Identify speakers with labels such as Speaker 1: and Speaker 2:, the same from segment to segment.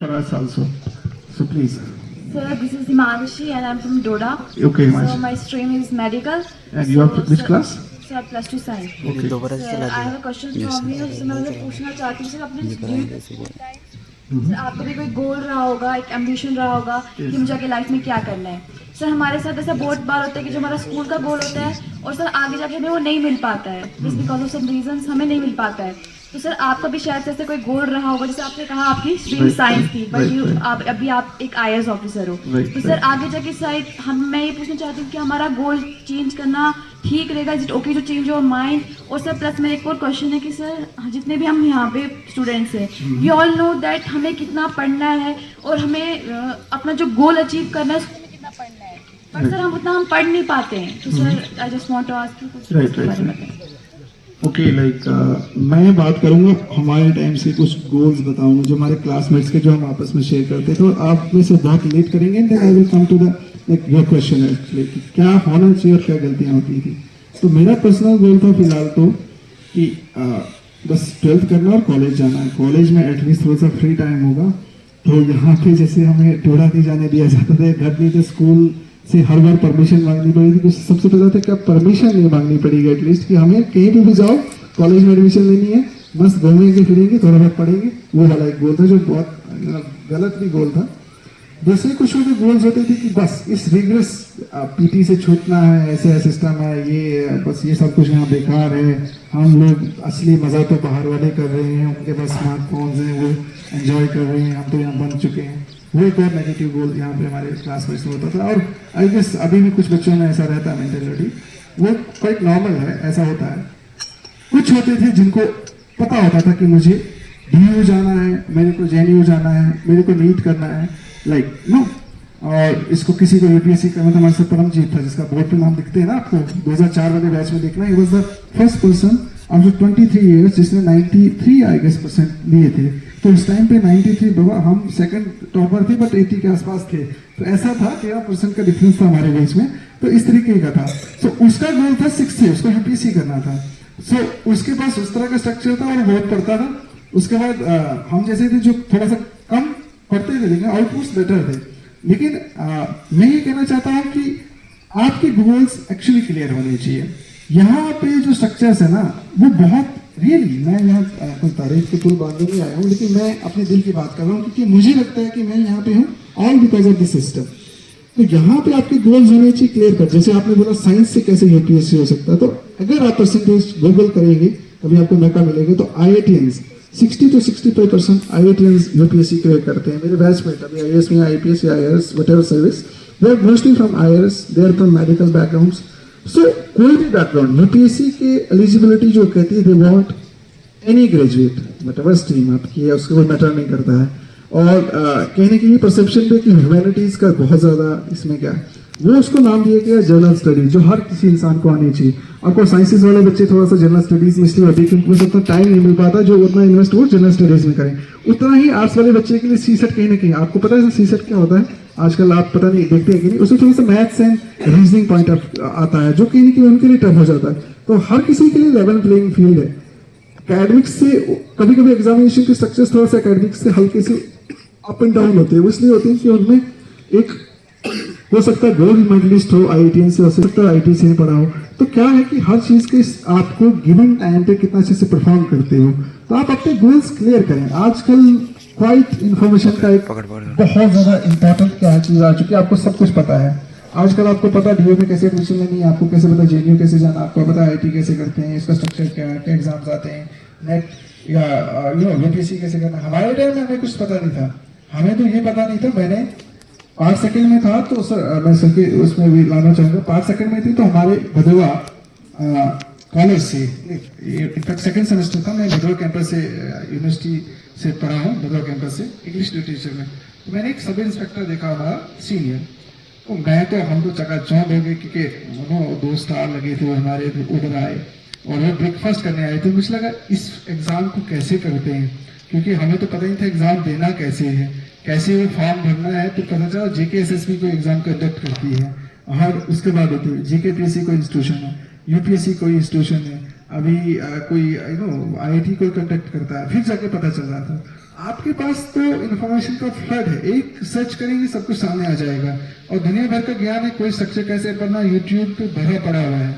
Speaker 1: for us also. So please.
Speaker 2: Sir, this is Himanshi and I'm from Doda.
Speaker 1: Okay,
Speaker 2: So
Speaker 1: Himanshi.
Speaker 2: my stream is medical.
Speaker 1: And you are which
Speaker 2: sir,
Speaker 1: class?
Speaker 2: Sir, plus 2 science.
Speaker 1: Okay.
Speaker 2: Sir, I have a question from you. Sir मैं मुझे पूछना चाहती हूँ sir अपने sir आपका भी कोई गोल रहा होगा, एक एम्बिशन रहा होगा कि मुझे आगे लाइफ में क्या करना है। सर हमारे साथ ऐसा बहुत बार होता है कि जो हमारा स्कूल का गोल होता है और सर आगे जाके हमें वो नहीं मिल पाता है, just because of some reasons हमें नहीं मिल पाता है। तो सर आपका भी शायद से ऐसे कोई गोल रहा होगा, जैसे आपने कहा आपकी स्ट्रीम साइंस थी, बट आप अभी आप एक आईएएस ऑफिसर हो। तो सर आगे जाके शायद मैं ये पूछना चाहती हूँ कि हमारा गोल चेंज करना ठीक रहेगा, is it okay to change your mind. और सर प्लस मेरा एक और क्वेश्चन है कि सर जितने भी हम यहाँ पे स्टूडेंट्स हैं, वी ऑल नो दैट हमें कितना पढ़ना है और हमें अपना जो गोल अचीव करना है उसमें कितना पढ़ना है, बट सर हम उतना हम पढ़ नहीं पाते हैं। तो sir I just want to ask you कुछ
Speaker 1: Right,
Speaker 2: इसके बारे में
Speaker 1: right.
Speaker 2: बताएं।
Speaker 1: ओके लाइक मैं बात करूंगा हमारे टाइम से, कुछ गोल्स बताऊंगा जो हमारे क्लासमेट्स के जो हम आपस में शेयर करते थे, तो आप में से बहुत रिलेट करेंगे। Then I will come to the like your question actually कि क्या होना चाहिए और क्या गलतियां होती थी। तो मेरा पर्सनल गोल था फिलहाल तो कि बस 12th करना और कॉलेज जाना है। कॉलेज में एटलीस्ट थोड़ा सा फ्री टाइम होगा, तो यहाँ पे जैसे हमें टोड़ा नहीं जाने दिया जाता था, घर नहीं थे, स्कूल से हर बार परमिशन मांगनी पड़ी थी। सबसे पहले था कि अब परमिशन नहीं मांगनी पड़ेगी एटलीस्ट, कि हमें कहीं पे भी जाओ कॉलेज में एडमिशन लेनी है, बस घूमेंगे फिरेंगे थोड़ा बहुत पढ़ेंगे। वो वाला एक गोल था जो बहुत गलत भी गोल था। दूसरे कुछ छोटे गोल्स होते थे कि बस इस रिग्रेस पीटी से छूटना है, ऐसे सिस्टम है, ये बस ये सब कुछ यहाँ बेकार है, हम लोग असली मज़ा तो बाहर वाले कर रहे हैं, उनके पास स्मार्टफोन्स हैं, वो एंजॉय कर रहे हैं, हम तो यहाँ बन चुके हैं। वो एक और नेगेटिव गोल यहाँ पे हमारे क्लासमेट्स में होता था। और आई गेस अभी भी कुछ बच्चों में ऐसा रहता है मेंटेलिटी, वो क्वाइट नॉर्मल है, ऐसा होता है। कुछ होते थे जिनको पता होता था कि मुझे डीयू जाना है, मेरे को जेएनयू जाना है, मेरे को नीट करना है, लाइक नो। और इसको किसी को यूपीएससी करना था। हमारे साथ परमजीत था, जिसका बोर्ड पे नाम दिखते हैं ना आपको, 2004 वाले बैच में देखना, he was the first person after 23 years जिसने 93 आई गेस परसेंट लिए थे। तो उस टाइम पे 93 बाबा, हम सेकंड टॉपर थे बट 80 के आसपास थे। तो ऐसा था 13% का डिफरेंस था हमारे बीच में। तो इस तरीके का था। तो उसका गोल था 6 से उसको यूपीएससी करना था। सो उसके पास उस तरह का स्ट्रक्चर था और बहुत पढ़ता था। उसके बाद हम जैसे थे जो थोड़ा सा कम पढ़ते थे लेकिन आउटपुट्स बेटर थे। लेकिन मैं ये कहना चाहता हूँ कि आपके गोल्स एक्चुअली क्लियर होने चाहिए। यहाँ पे जो स्ट्रक्चर्स है ना, वो बहुत रियली, मैं यहाँ कोई तारीफ के पुल बांधने नहीं आया हूँ, लेकिन मैं अपने दिल की बात कर रहा हूँ, क्योंकि मुझे लगता है कि मैं यहाँ पे हूँ all because of this system. तो यहाँ पे आपके गोल्स होने चाहिए क्लियर कर। जैसे आपने बोला साइंस से कैसे यूपीएससी हो सकता है, तो अगर आप परसेंटेज गूगल करेंगे कभी आपको मौका मिलेगा, तो IITians 60 to 65% IITians UPSC clear करते हैं। मेरे बैचमेट अभी IAS में, IPS या IRS whatever service, they are mostly from IRS, they are from medical backgrounds. So कोई भी बैकग्राउंड यूपीएससी के एलिजिबिलिटी जो कहती है, they want any graduate whatever stream आपकी है, उसको कोई मैटर नहीं करता है। और कहीं ना कहीं परसेप्शन पे कि ह्यूमैनिटीज का बहुत ज़्यादा इसमें क्या है, वो उसको नाम दिया गया जनरल स्टडी, जो हर किसी इंसान को आनी चाहिए। आपको साइंसेज वाले बच्चे थोड़ा सा जनरल स्टडीज में इसलिए होती है क्योंकि उनको उतना टाइम नहीं मिल पाता जो उतना इन्वेस्ट वो जनरल स्टडीज में करें। उतना ही आर्ट्स वाले बच्चे के लिए सीसेट कहीं ना कहीं, आपको पता है सीसेट क्या होता है आजकल, आप पता नहीं देखते हैं कि नहीं, उसमें थोड़ा सा मैथ्स एंड रीजनिंग पॉइंट आता है जो कहीं ना कहीं उनके लिए टफ हो जाता है। तो हर किसी के लिए लेवल प्लेइंग फील्ड है। एकेडमिक्स से कभी कभी एग्जामिनेशन के स्ट्रक्चर्स थोड़ा सा एकेडमिक्स से हल्के से अप एंड डाउन होते हैं। वो इसलिए होते हैं कि उनमें एक हो सकता है गोल्ड मेडलिस्ट हो IITian से, हो सकता है IIT से पढ़ा हो। तो क्या है कि हर चीज के आपको गिवन टाइम पे कितना अच्छे से परफॉर्म करते हो, तो आप अपने गोल्स क्लियर करें। आजकल क्वाइट इंफॉर्मेशन का एक बहुत ज्यादा इंपॉर्टेंट क्या चीज आ चुकी है, आपको सब कुछ पता है। आजकल आपको पता डीओ में कैसे एडमिशन लेनी है, आपको कैसे पता जेएनयू कैसे जाना, आपको पता IIT कैसे करते हैं, इसका स्ट्रक्चर क्या है, क्या एग्जाम्स आते हैं, नेट या यूपीएससी कैसे करना। हमारे टाइम में हमें कुछ पता नहीं था, हमें तो ये पता नहीं था। मैंने 5 सेकंड में था, तो सर मैं सर के उसमें भी लाना चाहूँगा। 5 सेकंड में थी तो हमारे भदोवा कॉलेज से, इनफैक्ट सेकंड सेमेस्टर था, मैं भदोवा कैंपस से यूनिवर्सिटी से पढ़ा हूँ, भदोवा कैंपस से इंग्लिश लिटरेचर में। तो मैंने एक सब इंस्पेक्टर देखा हमारा सीनियर, तो मैं तो हम तो चकाचौंध हो गए क्योंकि 2 स्टार लगे थे वो हमारे, उधर आए और वो ब्रेकफास्ट करने आए थे। मुझे लगा इस एग्ज़ाम को कैसे करते हैं, क्योंकि हमें तो पता ही था एग्ज़ाम देना कैसे है, कैसे वो फॉर्म भरना है। तो पता चला JKSSB कोई एग्ज़ाम कंडक्ट करती है, और उसके बाद होती है JKPSC कोई इंस्टीट्यूशन है, UPSC कोई इंस्टीट्यूशन है, अभी कोई IIT कोई कंडक्ट करता है। फिर जाके पता चल रहा था आपके पास तो इंफॉर्मेशन का फ्लड है, एक सर्च करेंगे सब कुछ सामने आ जाएगा, और दुनिया भर का ज्ञान है, कोई स्ट्रक्चर कैसे पढ़ना यूट्यूब पे भरा पड़ा हुआ है,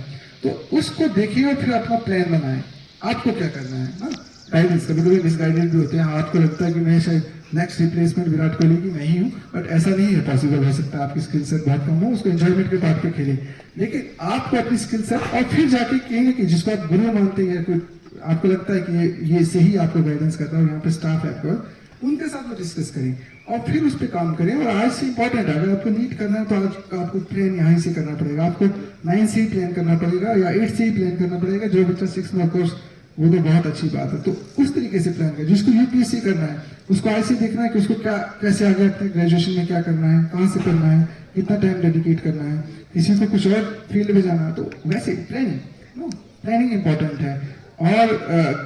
Speaker 1: तो उसको देखिए और फिर अपना प्लान बनाएं, आपको क्या करना है ना। गाइडेंस कभी कभी मिसगाइडेड भी होते हैं, आपको लगता है कि मैं शायद नेक्स्ट रिप्लेसमेंट विराट कोहली की मैं ही हूँ, बट ऐसा नहीं है, पॉसिबल हो सकता है, आपकी स्किल सेट बहुत कम हो, उसको एंजॉयमेंट के तौर पे खेलें, लेकिन आपको अपनी स्किल सेट और फिर जाके कहीं ना कहीं जिसको आप गुरु मानते हैं, कोई आपको लगता है कि ये सही आपको गाइडेंस करता है, यहाँ पे स्टाफ है आपको, उनके साथ में डिस्कस करें और फिर उस पर काम करें। और आज से इंपॉर्टेंट है, अगर आपको नीट करना है तो आज आपको प्लान यहाँ से करना पड़ेगा, आपको 9 से ही प्लान करना पड़ेगा या 8 से ही प्लान करना पड़ेगा। जो बच्चा 6 में कोर्स, वो तो बहुत अच्छी बात है, तो उस तरीके से प्लान करें। जिसको यूपीएससी करना है उसको आज से देखना है कि उसको क्या कैसे आगे अपने ग्रेजुएशन में क्या करना है, कहाँ से करना है, कितना टाइम डेडिकेट करना है, किसी को कुछ और फील्ड में जाना है, तो वैसे प्लानिंग इंपॉर्टेंट है। और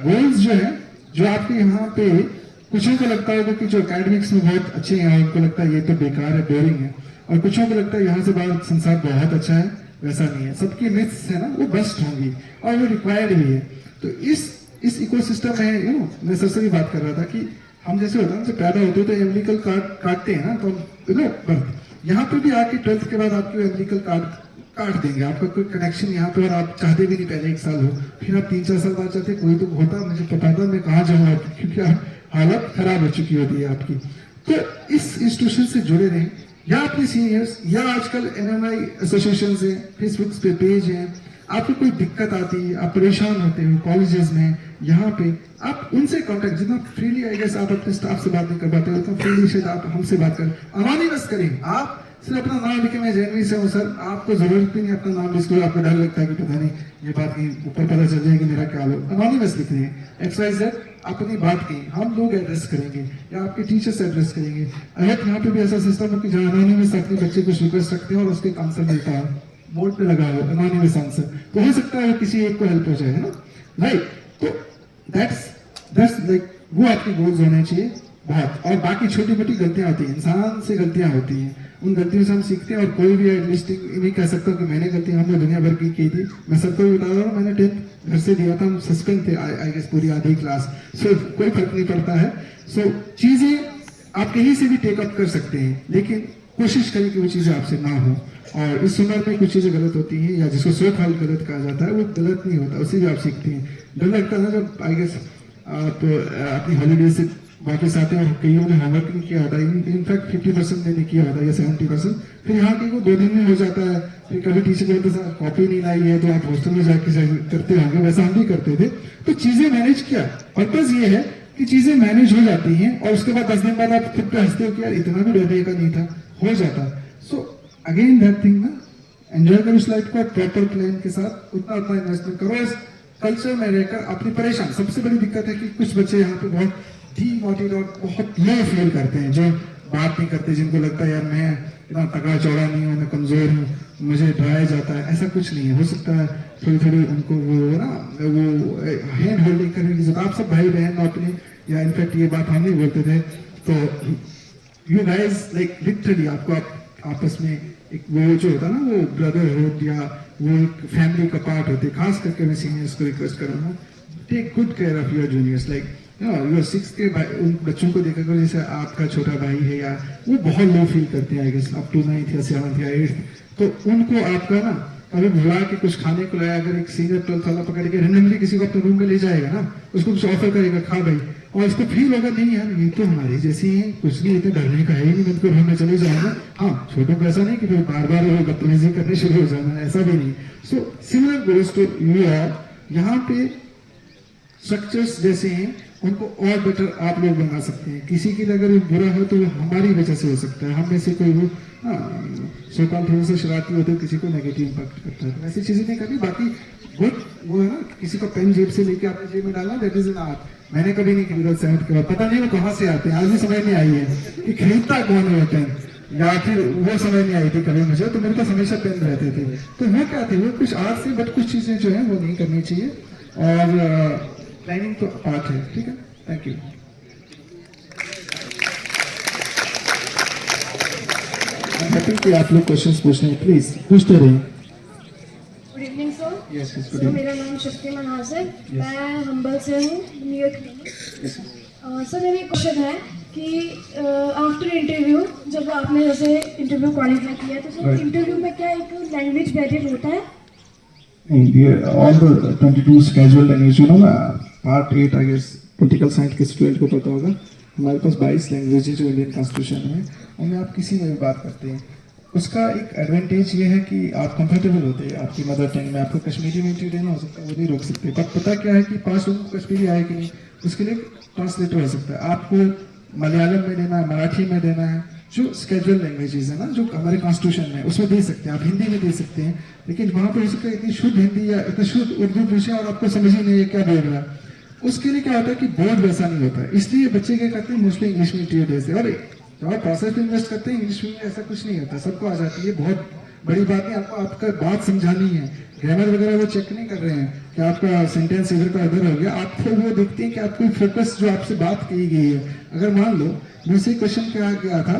Speaker 1: गोल्स जो है, जो आपके यहाँ पे कुछों को लगता होगा कि जो एकेडमिक्स में बहुत अच्छे हैं, उनको लगता है ये तो बेकार है, बोरिंग है, और कुछों को लगता है यहाँ से बाहर संसार बहुत अच्छा है, वैसा नहीं है। सबकी मिथ्स है ना, वो बेस्ट होंगी और वो रिक्वायर्ड भी है। तो इस इकोसिस्टम में मैं सबसे भी बात कर रहा था कि हम जैसे होता है ना, जब पैदा होते हैं तो एम्बिलिकल कार्ड काटते हैं ना, तो बर्थ यहाँ पे भी आके 12th के बाद आपके एम्बिलिकल कार्ड काट देंगे, आपका कोई कनेक्शन यहाँ पे, और आप चाहते भी नहीं पहले 1 साल हो, फिर आप 3-4 साल बाद चाहते कोई तो होता, मुझे पता था मैं कहाँ जाऊँ, क्योंकि हालत खराब हो चुकी होती है आपकी। तो इस इंस्टीट्यूशन से जुड़े रहें, या अपने सीनियर्स, या आजकल NMI एसोसिएशन है, फेसबुक पे पेज है, आपको कोई दिक्कत आती है, आप परेशान होते हो कॉलेजेस में, यहाँ पे आप उनसे कांटेक्ट, जितना फ्रीली आई गेस आप अपने स्टाफ से बात नहीं कर पाते, उतना फ्रीली शायद आप हमसे बात करें, अनोनिमस करें। आप सिर्फ अपना नाम लिखे, मैं जैनवी से हूँ सर, आपको जरूरत भी नहीं अपना नाम लिख, आपको डर लगता है कि पता नहीं ये बात कहीं ऊपर पता चल जाएगी मेरा क्या लो, अनोनिमस लिख रहे हैं, XYZ अपनी बात की, हम लोग एड्रेस करेंगे या आपके टीचर्स एड्रेस करेंगे। अगर यहाँ पे भी ऐसा सिस्टम हो कि जहाँ अनोनिमस अपने बच्चे को रिक्वेस्ट रखते हैं और उसके आंसर मिलता है, बोर्ड पे लगा हो अनोनिमस आंसर, तो हो सकता है किसी एक को हेल्प हो जाए, है ना, राइट। तो दैट्स लाइक वो आपके गोल्स होने चाहिए बहुत। और बाकी छोटी मोटी गलतियां होती हैं, इंसान से गलतियां होती हैं, उन गलतियों से हम सीखते हैं, और कोई भी एटलीस्ट नहीं कह सकता कि मैंने गलतियां हमने दुनिया भर की थी। मैं सबको भी बता रहा हूँ, मैंने 10th घर से दिया था, हम सस्पेंड थे आई गेस पूरी आधी क्लास, सो कोई फर्क नहीं पड़ता है। सो चीजें आप कहीं से भी टेकअप कर सकते हैं, लेकिन कोशिश करें कि वो चीजें आपसे ना हो। और इस उम्र में कुछ चीजें गलत होती हैं, या जिसको सो फल गलत कहा जाता है, वो गलत नहीं होता, उससे भी आप सीखते हैं। डर लगता है जब आई गेस आप अपनी हॉलीडे से वापस आते हैं और कईयों ने होमवर्क नहीं किया होता, इनफैक्ट 50% ने किया होता है या 70%, फिर यहाँ कहीं को 2 दिन में हो जाता है। फिर कभी टीचर कहते हैं कॉपी नहीं लाई है तो आप हॉस्टल में जाके करते होंगे, वैसा हम भी करते थे। तो चीजें मैनेज किया, पर्पज ये है कि चीजें मैनेज हो जाती हैं, और उसके बाद 10 दिन बाद आप खुद पे हंसते हो कि यार इतना भी डरने का नहीं था, हो जाता। सो अगेन दैट थिंग ना, एंजॉय करो इस लाइफ को, प्रॉपर प्लान के साथ उतना इन्वेस्टमेंट करो इस कल्चर में रहकर। अपनी परेशान, सबसे बड़ी दिक्कत है कि कुछ बच्चे यहाँ पे बहुत डीमोटिवेटेड और बहुत लो फील करते हैं, जो बात नहीं करते, जिनको लगता है यार मैं इतना तगड़ा चौड़ा नहीं हूँ, मैं कमजोर हूँ, मुझे डराया जाता है। ऐसा कुछ नहीं है, हो सकता है थोड़ी उनको वो ना वो हैंड होल्डिंग करने की जरूरत। आप सब भाई बहन अपने, या इनफैक्ट ये बात हम नहीं बोलते थे, तो यू गाइज लाइक लिटरली आपको आपस में एक वो जो होता है ना, वो ब्रदरहुड या वो एक फैमिली का पार्ट होते हैं। खास करके मैं सीनियर्स को रिक्वेस्ट करूँगा, take good care of your juniors. Like your 6 के उन बच्चों को देखा करो, जैसे आपका छोटा भाई है, या वो बहुत लो फील करते हैं I guess up to 9th या 7th या 8th, तो उनको आपका ना कभी बुला के कुछ खाने को लाया, अगर एक सीनियर 12th वाला पकड़ के रेंडमली किसी को अपने रूम में ले जाएगा ना, उसको कुछ ऑफर करेगा, खा भाई, और इसको फील होगा नहीं यार ये तो हमारी जैसी है, कुछ नहीं, इतने डरने का है ही नहीं, मैं तो रूम में चले जाऊंगा। हाँ, छोटों को ऐसा नहीं कि फिर बार बार वो बदतमीजी करने शुरू हो जाना, ऐसा भी नहीं। So similar goes to you are, यहाँ पे स्ट्रक्चर्स जैसे हैं, उनको और बेटर आप लोग बना सकते हैं। किसी के लिए अगर बुरा हो तो वो हमारी वजह से हो सकता है, हम में से कोई वो सोकाल थोड़ा सा शरारती होते हैं, किसी को नेगेटिव इम्पैक्ट करता है, ऐसी चीजें नहीं करनी। बाकी गुड वो है ना, किसी का पेन जेब से लेके आपने जेब में डालना, दैट इज एन आर्ट। मैंने कभी नहीं खरीदा 7th के बाद, पता नहीं वो कहाँ से आते हैं, आज भी समझ नहीं आई है कि खरीदता कौन है पेन, या फिर वो समझ नहीं आई थी कभी मुझे, तो मेरे पास हमेशा पेन रहते थे। तो वो क्या थे, वो कुछ आर्ट से, बट कुछ चीजें जो है वो नहीं करनी चाहिए, और प्लानिंग तो पार्ट है, ठीक है। Thank you. हैप्पी कि आप लोग क्वेश्चंस पूछने, प्लीज पूछते रहिए।
Speaker 2: Good evening sir.
Speaker 1: Yes
Speaker 2: sir, मेरा नाम शक्तिमान हाजिर, मैं हम्बल से हूँ, न्यूयॉर्क में।
Speaker 3: सर मेरा एक क्वेश्चन है कि आफ्टर इंटरव्यू जब आपने जैसे इंटरव्यू क्वालिफाई किया तो सर
Speaker 1: Right.
Speaker 3: इंटरव्यू में क्या एक लैंग्वेज बैरियर होता है?
Speaker 1: All the 22 scheduled language, you know, part 8 I guess political science के स्टूडेंट को पता होगा, हमारे पास 22 लैंग्वेज है जो इंडियन कॉन्स्टिट्यूशन में, उनमें आप किसी में भी बात करते हैं। उसका एक एडवांटेज ये है कि आप कंफर्टेबल होते हैं आपकी मदर टंग में। आपको कश्मीरी में इंटरव्यू देना हो सकता है, वो नहीं रोक सकते, बट पता क्या है कि 5 लोगों को कश्मीरी आए कि नहीं, उसके लिए ट्रांसलेटर हो सकता है। आपको मलयालम में देना है, मराठी में देना है, जो स्केड्यूल लैंग्वेजेस है ना जो हमारे कॉन्स्टिट्यूशन में, उसमें दे सकते हैं। आप हिंदी में दे सकते हैं, लेकिन वहाँ पर हो सकता है इतनी शुद्ध हिंदी या इतना शुद्ध उर्दू पूछे और आपको समझ ही नहीं है क्या बोल रहा है। उसके लिए क्या होता है कि बोर्ड वैसा नहीं होता है, इसलिए बच्चे क्या करते हैं मोस्टली इंग्लिश में इंटरव्यू देते हैं। और जब आप प्रोसेस में इन्वेस्ट करते हैं इंग्लिश में, ऐसा कुछ नहीं होता, सबको आ जाती है, बहुत बड़ी बात नहीं। आपको आपका बात समझानी है, ग्रामर वगैरह वो चेक नहीं कर रहे हैं कि आपका सेंटेंस इधर का इधर हो गया। आपको वो देखते हैं कि आपको फोकस जो आपसे बात की गई है। अगर मान लो मुझसे क्वेश्चन क्या गया था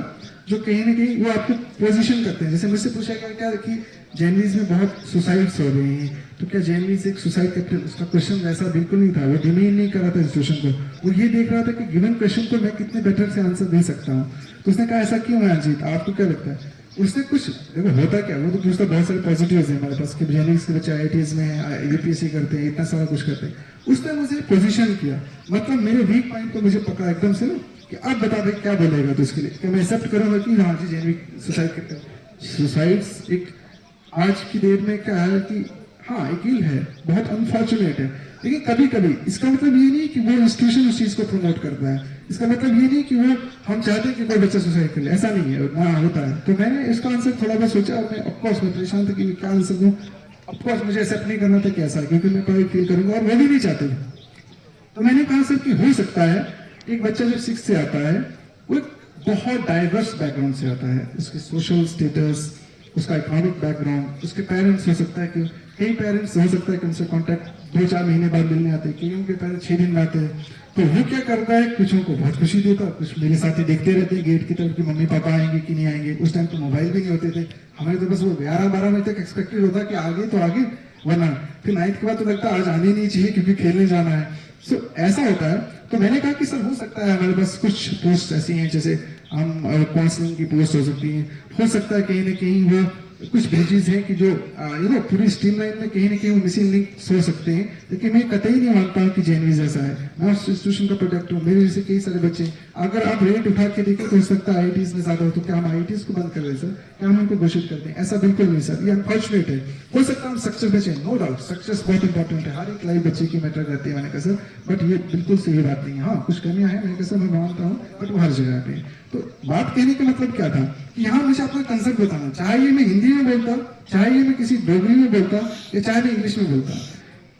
Speaker 1: जो कहीं ना कहीं वो आपको पोजीशन करते हैं, जैसे मुझसे पूछा गया क्या कि जैनवीज में बहुत सुसाइड्स हो रहे हैं, तो क्या जैनवीज एक सुसाइड करते? उसका क्वेश्चन वैसा बिल्कुल नहीं था, वो डिमेन नहीं कर रहा था सिचुएशन को, वो ये देख रहा था कि गिवन क्वेश्चन को मैं कितने बेटर से आंसर दे सकता हूँ। तो उसने कहा ऐसा क्यों है अजीत, आपको क्या लगता है? उसने कुछ देखो होता क्या, वो तो पूछता बहुत सारे पॉजिटिव्स हैं हमारे पास कि जैनवीज के बच्चे IITs में UPSC करते हैं, इतना सारा कुछ करते हैं। उसने मुझे पोजिशन किया, मतलब मेरे वीक पॉइंट को मुझे पकड़ा एकदम से ना कि अब बता दे क्या बोलेगा, तो इसके लिए कि मैं एक्सेप्ट करूंगा कि हाँ जी जैनवी सुसाइड करते हैं। सुसाइड्स एक आज की डेट में क्या है कि हाँ एक इल है, बहुत अनफॉर्चुनेट है, लेकिन कभी कभी इसका मतलब ये नहीं कि वो इंस्टीट्यूशन उस चीज को प्रमोट करता है, इसका मतलब ये नहीं कि वो हम चाहते हैं कि कोई बच्चा सुसाइड कर ले, ऐसा नहीं है ना होता है। तो मैंने इसका आंसर थोड़ा बहुत सोचा और मैं ऑफकोर्स मैं परेशान था कि मैं क्या आंसर दूं। ऑफकोर्स मुझे एक्सेप्ट नहीं करना था कि ऐसा है, क्योंकि मैं प्राउड फील करूंगा और वो भी नहीं चाहते। तो मैंने कहा सर कि हो सकता है एक बच्चा जब 6 से आता है वो एक बहुत डाइवर्स बैकग्राउंड से आता है, उसके सोशल स्टेटस, उसका इकोनॉमिक बैकग्राउंड, उसके पेरेंट्स हो सकता है कि कई पेरेंट्स हो सकता है कि उनसे कांटेक्ट 2-4 महीने बाद मिलने आते हैं, कई उनके पेरेंट्स 6 दिन में आते हैं। तो वो क्या करता है, कुछ उनको बहुत खुशी देता है, कुछ मेरे साथ ही देखते रहते हैं गेट की तरफ कि मम्मी पापा आएंगे कि नहीं आएंगे। उस टाइम तो मोबाइल भी नहीं होते थे हमारे, तो बस वो 11-12 बजे तक एक्सपेक्टेड होता कि आगे तो आगे, वरना फिर 9th के बाद तो लगता आज आने नहीं चाहिए क्योंकि खेलने जाना है। सो ऐसा होता है। तो मैंने कहा कि सर हो सकता है हमारे पास कुछ पोस्ट ऐसी हैं, जैसे हम काउंसलिंग की पोस्ट हो सकती है, हो सकता है कहीं ना कहीं वो कुछ ब्रिजेस हैं कि जो पूरी स्ट्रीमलाइन में कहीं ना कहीं वो मिसिंग लिंक्स हो सकते हैं, लेकिन मैं कतई नहीं मानता हूँ कि जैनवीज ऐसा है। मैं उस इंस्टीट्यूशन का प्रोडक्ट हूँ, मेरे जैसे कई सारे बच्चे, अगर आप रेट उठा के देखें तो हो सकता है IITs में ज्यादा हो, तो क्या हम IITs को बंद कर रहे हैं सर, क्या हम उनको घोषित करते हैं? ऐसा बिल्कुल नहीं सर, ये अनफॉर्चुनेट है। हो सकता है हम सक्सेस बचे, नो डाउट सक्सेस बहुत इंपॉर्टेंट है, हर एक लाइफ बच्चे की मैटर करती है। मैंने कहा सर बट ये बिल्कुल सही बात नहीं है, हाँ कुछ कमियां हैं, मैंने कहा सर मैं मानता हूँ, बट वो हर जगह पे। तो बात कहने का मतलब क्या था कि यहाँ मुझे अपना कंसेप्ट बताना, चाहे ये मैं हिंदी में बोलता, चाहे ये मैं किसी डोगरी में बोलता, या चाहे मैं इंग्लिश में बोलता।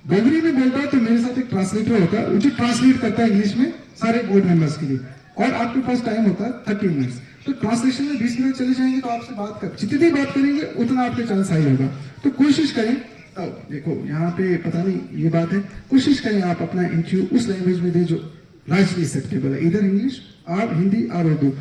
Speaker 1: डोगरी में बोलता तो मेरे साथ एक ट्रांसलेटर होता है जो ट्रांसलेट करता है इंग्लिश में सारे बोर्ड मेंबर्स के लिए, और आपके पास टाइम होता है 30 मिनट्स। तो ट्रांसलेशन में 20 मिनट चले जाएंगे तो आपसे बात कर, जितनी बात करेंगे उतना आपके चांस हाई होगा। तो कोशिश करें, तो देखो यहाँ पे पता नहीं ये बात है, कोशिश करें आप अपना इंटरव्यू उस लैंग्वेज में दे जो लार्जली एक्सेप्टेबल है, इधर इंग्लिश और हिंदी और उर्दू।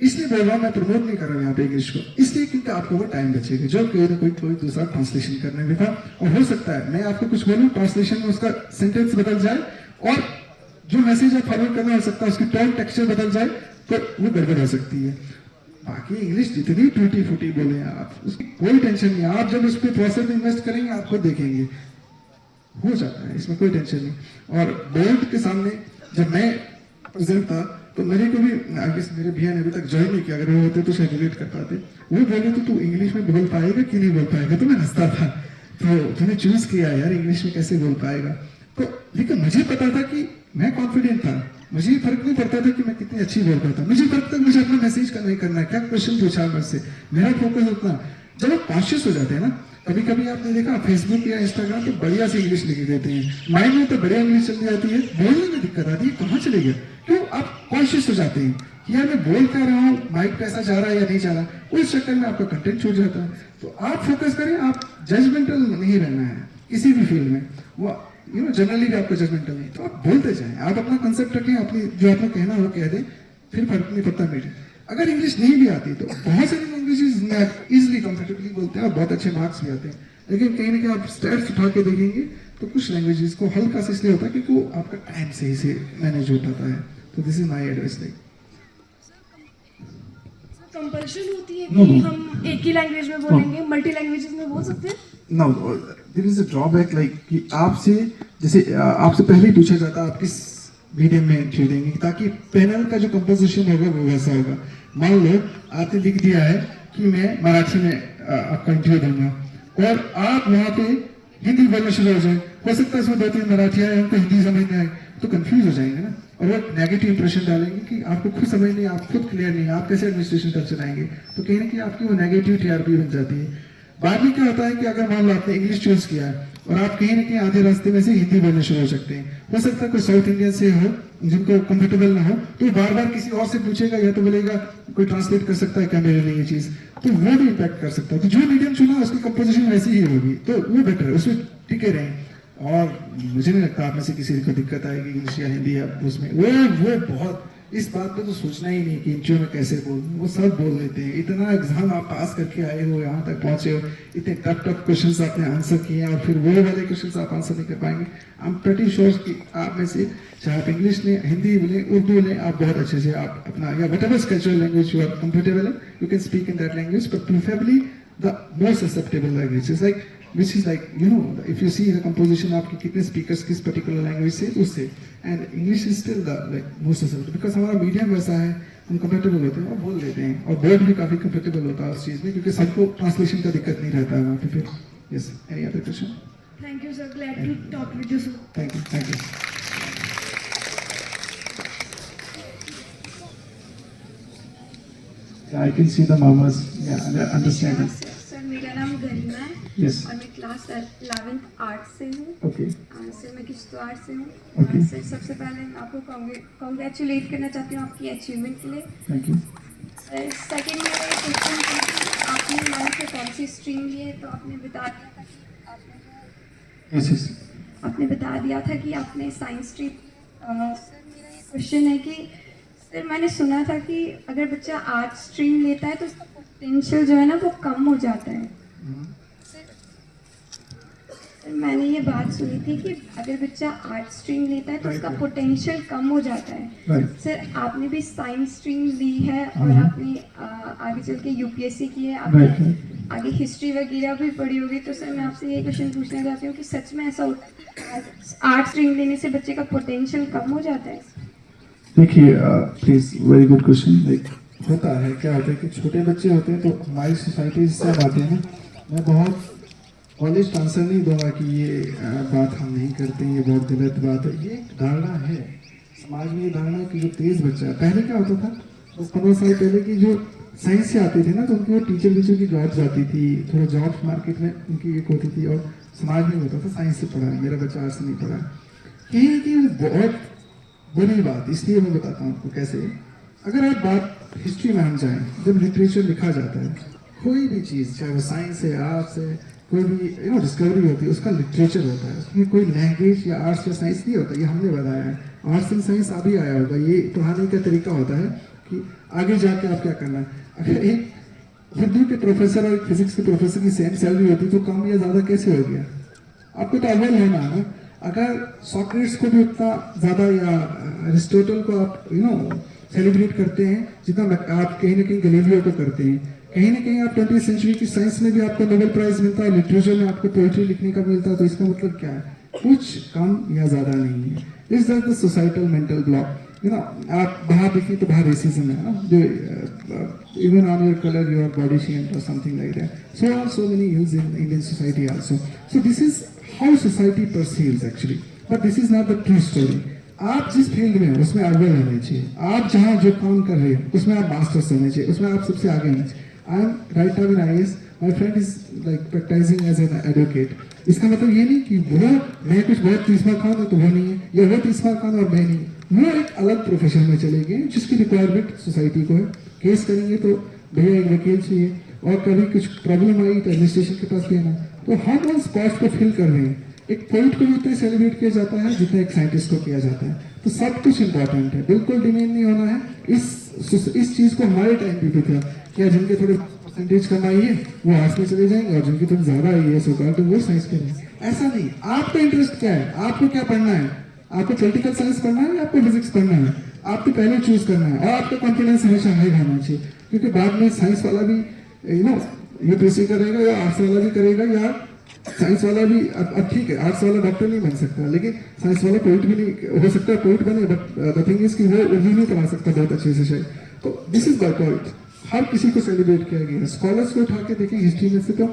Speaker 1: इसलिए बोल रहा हूँ, मैं प्रमोट नहीं कर रहा हूँ यहाँ पे इंग्लिश को, इसलिए क्योंकि आपको वो टाइम बचेगा जो कोई दूसरा ट्रांसलेशन करने में था। और हो सकता है मैं आपको कुछ बोलूँ, ट्रांसलेशन में उसका सेंटेंस बदल जाए और जो मैसेज आप फॉरवर्ड करना हो सकता है उसकी टोन टेक्सचर बदल जाए, तो वो गड़बड़ हो सकती है। बाकी इंग्लिश जितनी टूटी फूटी बोले आप, उसकी कोई टेंशन नहीं, आप जब उस पर प्रोसेस में इन्वेस्ट करेंगे आप खुद देखेंगे हो जाता है, इसमें कोई टेंशन नहीं। और बोर्ड के सामने जब मैं प्रेजेंट था तो मेरे को भी आगे मेरे भैया ने अभी तक ज्वाइन नहीं किया, अगर वो होते तो शायद रिलेट कर पाते। वो बोले तो तू इंग्लिश में बोल पाएगा कि नहीं बोल पाएगा, तो मैं हंसता था, तो तूने चूज किया यार इंग्लिश में कैसे बोल पाएगा। तो लेकिन मुझे पता था कि मैं कॉन्फिडेंट था, मुझे फर्क नहीं पड़ता था कि मैं कितनी अच्छी बोल पाता, मुझे फर्क था मुझे अपना मैसेज करना ही करना है, क्या क्वेश्चन पूछा मुझसे, मेरा फोकस उतना। जब आप कॉन्शियस हो जाते हैं ना, कभी कभी आपने देखा फेसबुक या इंस्टाग्राम पे बढ़िया से इंग्लिश लिख देते हैं, माइंड में तो बढ़िया इंग्लिश चल जाती है, बोलने में दिक्कत आती है, कहाँ चले गए, क्यों? आप कॉन्शियस हो जाते हैं कि यार मैं बोल क्या रहा हूँ, माइक कैसा जा रहा है या नहीं जा रहा, उस चक्कर में आपका कंटेंट छूट जाता है। तो आप फोकस करें, आप जजमेंटल नहीं रहना है किसी भी फील्ड में, वो जनरली भी आपको जजमेंटल नहीं, तो आप बोलते जाएं, आप अपना कंसेप्ट रखें, अपनी जो आपको कहना हो कह दें, फिर फर्क नहीं पड़ता मीडिया। अगर इंग्लिश नहीं भी आती तो बहुत सारी लैंग्वेजेस इजिली कंफर्टेबली बोलते हैं और बहुत अच्छे मार्क्स भी आते हैं, लेकिन कहीं ना कहीं आप स्टैट्स उठा के देखेंगे तो कुछ लैंग्वेजेस को हल्का सा इसलिए होता है क्योंकि वो आपका टाइम सही से मैनेज हो पाता है, तो this is my advice like
Speaker 3: compulsion होती है
Speaker 1: No,
Speaker 3: कि
Speaker 1: no.
Speaker 3: हम एक ही लैंग्वेज में बोलेंगे, मल्टी लैंग्वेजेस में बोल सकते हैं?
Speaker 1: No there is a drawback like कि आपसे जैसे आपसे पहले ही पूछा जाता आप किस मीडियम में इंटरव्यू देंगे, ताकि पैनल का जो कंपोजिशन होगा वो वैसा होगा। मान लो आपने लिख दिया है कि मैं मराठी में आपका इंटरव्यू दूंगा और आप वहाँ पे हिंदी बोलना शुरू हो जाए, हो सकता है उसमें 2-3 मराठी आए उनको हिंदी समझ नहीं आए तो कंफ्यूज हो जाएंगे ना, और वो नेगेटिव इंप्रेशन डालेंगे कि आपको खुद समझ नहीं, आप खुद क्लियर नहीं, आप कैसे एडमिनिस्ट्रेशन कर चलाएंगे, तो कहीं ना कहीं आपकी वो नेगेटिव टीआरपी बन जाती है। बाद में क्या होता है कि अगर मान लो आपने इंग्लिश चूज किया है और आप कहीं ना कहीं आधे रास्ते में से हिंदी बोलना शुरू हो सकते हैं, हो सकता है कोई साउथ इंडियन से हो जिनको कंफर्टेबल ना हो तो बार बार किसी और से पूछेगा या तो बोलेगा कोई ट्रांसलेट कर सकता है क्या मेरे लिए ये चीज, तो वो भी इम्पैक्ट कर सकता है। तो जो मीडियम चुना उसकी कंपोजिशन वैसी ही होगी तो वो बेटर है, उसमें टिके रहें। और मुझे नहीं लगता आप में से किसी को दिक्कत आएगी इंग्लिश या हिंदी या उसमें, वो बहुत इस बात पे तो सोचना ही नहीं कि इंटरव्यू में कैसे बोल, वो सब बोल लेते हैं। इतना एग्जाम आप पास करके आए हो, यहाँ तक पहुंचे हो, इतने टफ क्वेश्चंस आपने आंसर किए और फिर वो वाले क्वेश्चंस आप आंसर नहीं कर पाएंगे। आई एम प्रीटी श्योर कि आप में से चाहे आप इंग्लिश लें, हिंदी लें, उर्दू लें, आप बहुत अच्छे से आप अपना या whatever cultural language you are comfortable in, you can speak in that language, but preferably the most acceptable language is like which is like if you see the composition आपके कितने speakers किस particular language से उससे, and English is still the like most acceptable because हमारा medium वैसा है, हम comfortable होते हैं और बोल लेते हैं और board भी काफी comfortable होता है उस चीज में क्योंकि सबको translation का दिक्कत नहीं रहता है वहाँ पे फिर। Yes, any other question?
Speaker 3: Thank you sir, glad to talk with you sir.
Speaker 1: Thank you. Yeah, I can see the mamas. Yeah, they understand it.
Speaker 4: Sir मेरा नाम गरिमा है
Speaker 1: Yes.
Speaker 4: और मैं क्लास 11th आर्ट्स से हूँ।
Speaker 1: Okay.
Speaker 4: सर मैं किश्तवाड़ से हूँ।
Speaker 1: Okay.
Speaker 4: सर सबसे पहले मैं आपको कॉन्ग्रेचुलेट करना चाहती हूँ आपकी अचीवमेंट के लिए।
Speaker 1: Thank you.
Speaker 4: सर सेकंड मेरा ये क्वेश्चन था कि आपने लाइफ से कौन सी स्ट्रीम ली है, तो आपने बता दिया था कि
Speaker 1: Yes, yes.
Speaker 4: आपने बता दिया था कि आपने साइंस स्ट्रीम। सर मेरा ये क्वेश्चन है कि सर मैंने सुना था कि अगर बच्चा आर्ट स्ट्रीम लेता है तो उसका पोटेंशियल जो है ना वो कम हो जाता है। सर मैंने ये बात सुनी थी कि अगर बच्चा आर्ट स्ट्रीम लेता है तो उसका पोटेंशियल कम हो जाता है।
Speaker 1: Right.
Speaker 4: सर आपने भी साइंस स्ट्रीम ली है और आपने आगे चल के यूपीएससी की है, आपने
Speaker 1: Right.
Speaker 4: आगे हिस्ट्री वगैरह भी पढ़ी होगी, तो सर मैं आपसे ये क्वेश्चन पूछना चाहती हूँ कि सच में ऐसा होता है आर्ट स्ट्रीम लेने से बच्चे का पोटेंशियल कम हो जाता है?
Speaker 1: देखिए please very good question. Like होता है, क्या होता है कि छोटे बच्चे होते हैं तो हमारी सोसाइटी से हम आते हैं। मैं बहुत कॉलेज आंसर नहीं दूंगा कि ये बात हम नहीं करते हैं, ये बहुत गलत बात है। ये एक धारणा है समाज में, ये धारणा कि जो तेज बच्चा है, पहले क्या होता था 10-15 साल पहले की जो साइंस से आते थे ना तो उनकी वो टीचर की जॉब्स आती थी, थोड़ा जॉब मार्केट में उनकी एक होती थी और समाज में होता था साइंस से पढ़ा है, मेरा बच्चा आर्ट्स से नहीं पढ़ा। कहीं ना कहीं बहुत बुरी बात, इसलिए मैं बताता हूँ आपको कैसे। अगर आप बात हिस्ट्री में हम जाएं, जब लिटरेचर लिखा जाता है कोई भी चीज़, चाहे वो साइंस है, आर्ट्स है, कोई भी डिस्कवरी होती है, उसका लिटरेचर होता है, उसमें कोई लैंग्वेज या आर्ट्स या साइंस नहीं होता। ये हमने बताया है, आर्ट्स एंड साइंस अभी आया होगा, ये पढ़ाने का तरीका होता है कि आगे जाके आप क्या करना है। अगर एक उर्दू के प्रोफेसर और एक फिजिक्स के प्रोफेसर की सेम सैलरी होती तो कम या ज़्यादा कैसे हो गया? आपको तो अव्वल होना है ना। अगर सॉक्रेट्स को भी उतना ज़्यादा या अरिस्टोटल को आप सेलिब्रेट करते हैं जितना आप कहीं ना कहीं गैलीलियो को करते हैं, कहीं ना कहीं आप 20वीं सेंचुरी की साइंस में भी आपको नोबेल प्राइज मिलता है, लिटरेचर में आपको पोइट्री लिखने का मिलता है, तो इसका मतलब क्या है? कुछ कम या ज़्यादा नहीं है। Is that the societal mental block. आप बाहर देखिए तो बाहर रेसिज्म है ना, जो even on your colour your body shame और something like that. So are so many use in Indian society also. So this is how society perceives actually, but this is not the true story. आप जिस field में हो उसमें अव्वल होने चाहिए, आप जहाँ जो काम कर रहे हो उसमें आप मास्टर्स होने चाहिए, उसमें आप सबसे आगे होने चाहिए। I am right now in IAS, my friend is like practicing as an advocate. इसका मतलब ये नहीं कि वो मैं कुछ बहुत तीसरा खान है तो वो नहीं है, या वो तीसरा खान और मैं नहीं, वो एक अलग प्रोफेशन में चले गए जिसकी रिक्वायरमेंट सोसाइटी को है। केस करेंगे तो भैया एक वकील चाहिए, और कभी कुछ प्रॉब्लम आई तो एडमिनिस्ट्रेशन के पास भी आना। तो हम उस कॉस्ट को फिल कर रहे हैं। एक पोइट को भी उतना सेलिब्रेट किया जाता है जितना एक साइंटिस्ट को किया जाता है। तो सब कुछ इंपॉर्टेंट है, बिल्कुल डिमेंड नहीं होना है। इस चीज को हमारे टाइम पे भी था, क्या जिनके थोड़े परसेंटेज कम आई है वो आर्ट्स में चले जाएंगे और जिनकी थोड़ी ज्यादा आई है सोकाल तो वो साइंस करेंगे। ऐसा नहीं। आपका इंटरेस्ट क्या है, आपको क्या पढ़ना है? आपको पॉलिटिकल साइंस पढ़ना है या आपको फिजिक्स पढ़ना है? आपको पहले चूज करना है और आपका कॉन्फिडेंस हमेशा हाई रहना चाहिए, क्योंकि बाद में साइंस वाला भी यूपीएससी करेगा या आर्ट्स वाला भी करेगा या साइंस वाला भी। अब ठीक है, आर्ट्स वाला डॉक्टर नहीं बन सकता, लेकिन साइंस वाला पोइट भी नहीं हो सकता, पोइट बने, बट द थिंग इज कि वो भी नहीं पढ़ा सकता बहुत अच्छे से शायद। तो दिस इज बाय पॉइंट, हर किसी को सेलिब्रेट किया गया। स्कॉलर्स को उठा के देखें हिस्ट्री में से, तो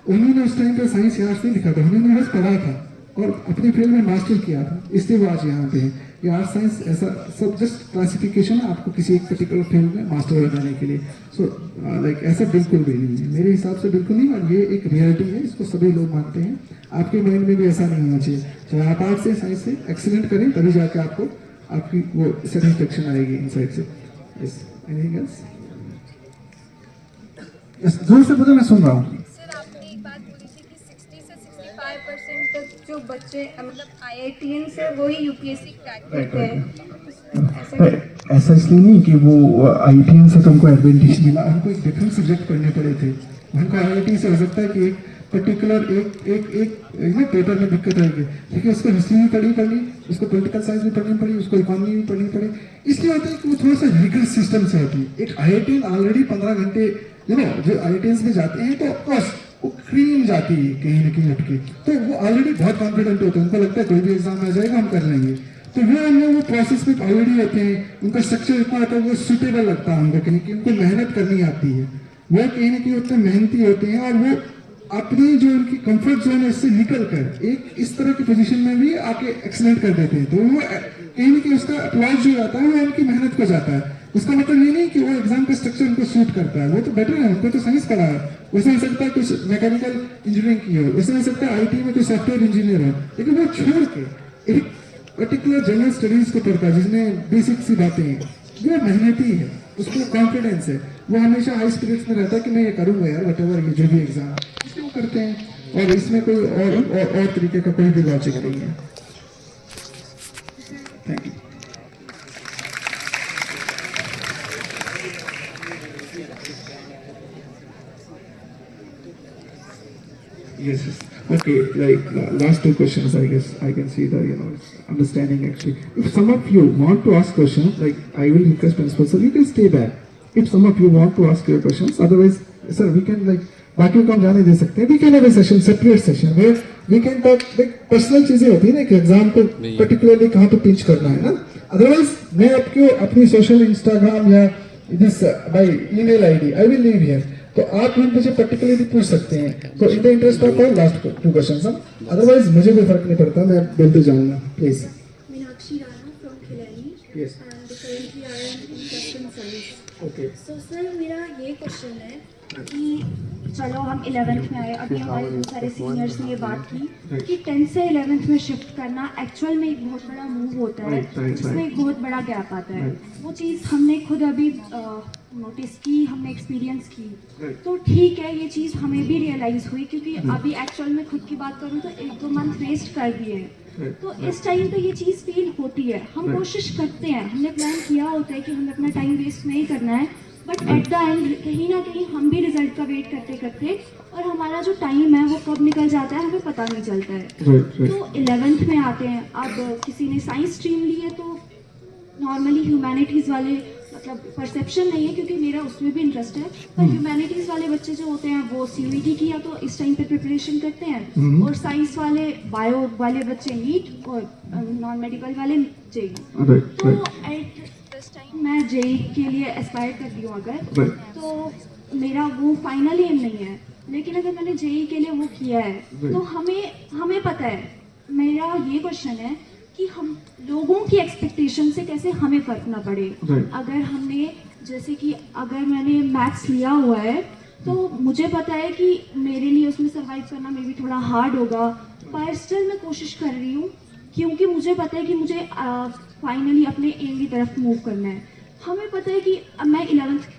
Speaker 1: उन्होंने उस टाइम पर साइंस या आर्ट्स नहीं लिखा था, उन्होंने बस पढ़ा था और अपने फील्ड में मास्टर किया था, इसलिए वो आज यहाँ पे है। ये आर्ट साइंस ऐसा सब जस्ट क्लासिफिकेशन है आपको किसी एक पर्टिकुलर फील्ड में मास्टर बनाने के लिए। सो लाइक ऐसा बिल्कुल भी नहीं है, मेरे हिसाब से बिल्कुल नहीं, और ये एक रियलिटी है, इसको सभी लोग मानते हैं। आपके माइंड में भी ऐसा नहीं होना चाहिए, चाहे आप आर्ट से साइंस से एक्सीलेंट करें तभी जाके आपको आपकी वो सेटिस्फेक्शन आएगी इनसाइड से। Yes, anything else? यस, जोर से बोलो, मैं सुन रहा हूँ।
Speaker 4: सर आपने एक बात बोली थी कि 60 से 65% तक जो बच्चे मतलब IITians है वही यूपीएससी क्रैक करते हैं।
Speaker 1: ऐसा इसलिए नहीं कि वो IITian से तुमको एडवांटेज मिला, उनको एक डिफरेंट सब्जेक्ट पढ़ने पड़े थे। उनको IIT से हो सकता है कि एक पर्टिकुलर एक पेपर में दिक्कत आएगी, लेकिन उसको हिस्ट्री भी पढ़नी, उसको पॉलिटिकल साइंस भी पढ़नी पड़ी, उसको इकोनॉमी भी पढ़नी पड़ी। इसलिए होता है कि वो थोड़ा सा रिगरस सिस्टम से होती है। एक IITian ऑलरेडी 15 घंटे जो IITians में जाते हैं तो ऑफकोर्स वो क्रीम जाती है कहीं ना कहीं उठ के, तो वो ऑलरेडी बहुत कॉन्फिडेंट होते हैं, उनको लगता है कोई भी एग्जाम आ जाएगा हम कर लेंगे। तो वो प्रोसेस में ऑलरेडी होते हैं, उनका स्ट्रक्चर इतना होता है, वो सुटेबल लगता है उनको, कहीं कि उनको मेहनत करनी आती है, वो कहीं ना कहीं उतने मेहनती होते हैं, और वो अपनी जो उनकी कंफर्ट जोन है इससे निकल कर एक इस तरह की पोजीशन में भी आके एक्सीलेंट कर देते हैं। तो वो कहीं ना कहीं उसका अप्लॉज जो जाता है वो उनकी मेहनत को जाता है। उसका मतलब ये नहीं कि वो एग्जाम का स्ट्रक्चर उनको सूट करता है, वो तो बेटर है, उनको तो साइंस पढ़ा है, उसमें हो सकता है कुछ मैकेनिकल इंजीनियरिंग की हो, उसमें हो सकता है IT में कोई सॉफ्टवेयर इंजीनियर हो, लेकिन वो छोड़ के एक पर्टिकुलर जनरल स्टडीज को पढ़ता है जिसमें बेसिक सी बातें हैं, वो मेहनती है, उसको कॉन्फिडेंस है, वो हमेशा हाई स्पिरिट्स में रहता है कि मैं ये करूंगा यार, वटेवर ये जो भी एग्जाम इसलिए वो करते हैं, और इसमें कोई और तरीके का कोई भी लॉजिक नहीं है। Thank you. Yes, yes. Okay, like last two questions, I guess I can see the understanding actually. If some of you want to ask questions, like I will request principal, sir, you can stay back. If some of you want to ask your questions, otherwise, sir, we can like बाकी को हम जाने दे सकते हैं. We can have a session, separate session where we can talk. Like personal चीजें होती है ना कि एग्जाम को particularly कहाँ पे पिंच करना है ना. Otherwise, मैं आपको अपनी सोशल Instagram या this by email ID I will leave here. तो आप मुझे पर्टिकुलरली पूछ सकते हैं. तो in the interest of all last two questions हम, अदरवाइज मुझे कोई फर्क नहीं पड़ता, मैं बोलते जाऊंगा. Please.
Speaker 3: Meenakshi Rana from Khilani.
Speaker 1: Yes.
Speaker 3: And currently I am in Western Science.
Speaker 1: Okay.
Speaker 3: So sir, मेरा ये क्वेश्चन है
Speaker 2: कि चलो हम 11th में आए, अभी हमारे बहुत सारे सीनियर्स ने ये बात की कि 10th से 11th में शिफ्ट करना एक्चुअल में एक बहुत बड़ा मूव होता है, जिसमें एक बहुत बड़ा गैप आता है. वो चीज़ हमने खुद अभी नोटिस की, हमने एक्सपीरियंस की. तो ठीक है, ये चीज़ हमें भी रियलाइज़ हुई, क्योंकि अभी एक्चुअल में खुद की बात करूँ तो 1-2 मंथ वेस्ट कर दिए हैं. तो इस टाइम पे ये चीज़ फील होती है. हम कोशिश करते हैं, हमने प्लान किया होता है कि हमें अपना टाइम वेस्ट नहीं करना है, बट एट द एंड कहीं ना कहीं हम भी रिजल्ट का वेट करते करते और हमारा जो टाइम है वो कब निकल जाता है हमें पता नहीं चलता है. तो 11th में आते हैं, अब किसी ने साइंस स्ट्रीम ली है तो नॉर्मली ह्यूमैनिटीज़ वाले, मतलब परसेप्शन नहीं है क्योंकि मेरा उसमें भी इंटरेस्ट है, पर ह्यूमैनिटीज़ वाले बच्चे जो होते हैं वो CUET की या तो इस टाइम पे प्रिपरेशन करते हैं, और साइंस वाले बायो वाले बच्चे नीट और नॉन मेडिकल वाले JEE. तो एट दिस टाइम मैं JEE के लिए एस्पायर कर रही हूँ अगर, तो मेरा वो फाइनल एम नहीं है, लेकिन अगर मैंने JEE के लिए वो किया है तो हमें पता है. मेरा ये क्वेश्चन है कि हम लोगों की एक्सपेक्टेशन से कैसे हमें फर्क ना पड़े. अगर हमने जैसे कि अगर मैंने मैथ्स लिया हुआ है तो मुझे पता है कि मेरे लिए उसमें सर्वाइव करना मे बी थोड़ा हार्ड होगा, पर स्टिल मैं कोशिश कर रही हूँ क्योंकि मुझे पता है कि मुझे फाइनली अपने एम की तरफ मूव करना है. हमें पता है कि मैं 11th